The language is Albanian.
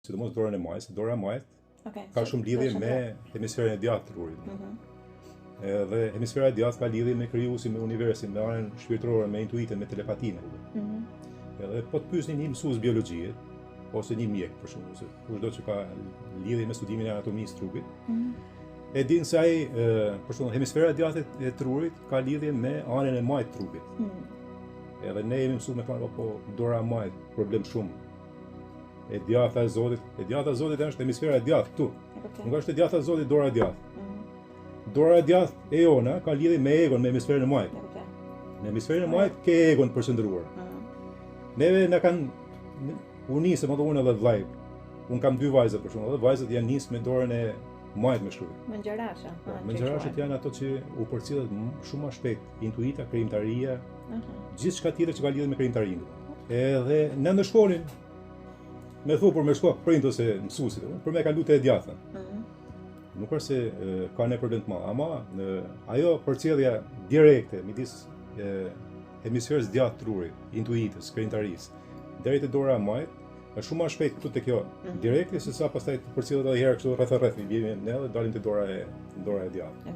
sidomos dorën e majt, se dora e majt ka shumë lidhje me hemisferin e djathtë të trurit. Edhe hemisfera e djathtë ka lidhje me krijuesin, me universin, me anën shpirtërore, me intuitën, me telepatinë. Edhe po të pyesni një mësues biologjie ose një mjek për shembull, se kushdo që ka lidhje me studimin e anatomisë së trupit, e din se ai për shembull hemisfera e djathtë e trurit ka lidhje me anën e majt të trupit. Edhe ne jemi mësuar me thonë po dora e majt problem shumë. E djatha e Zotit është hemisfera e djathtë këtu. Nuk është e djatha e Zotit dora e djathtë. Dora e djathtë e jona ka lidhje me egon, me hemisferin e majt. Në hemisferin e majt ke egon përqendruar. Neve na kanë unisë, më thonë edhe vllai. Un kam dy vajza për shembull, edhe vajzat janë nisë me dorën e majt me shkruaj. Mengjërasha. Mengjërashat janë ato që u përcjellet shumë më shpejt, intuita, krijimtaria, gjithçka tjetër që ka lidhje me krijimtarinë. Edhe në ndërshkollin me thu për me shko prind ose mësuesit, për me ka lutë e djathtën. Nuk është se ka ne problem të madh, ama ajo përcjellja direkte midis hemisferës djathtë trurit, intuitës, krijimtarisë, deri te dora e majt, është shumë më shpejt këtu te kjo direkte se sa pastaj përcjellet edhe herë kështu rreth, i vjen ne dhe dalim te dora e djathtë.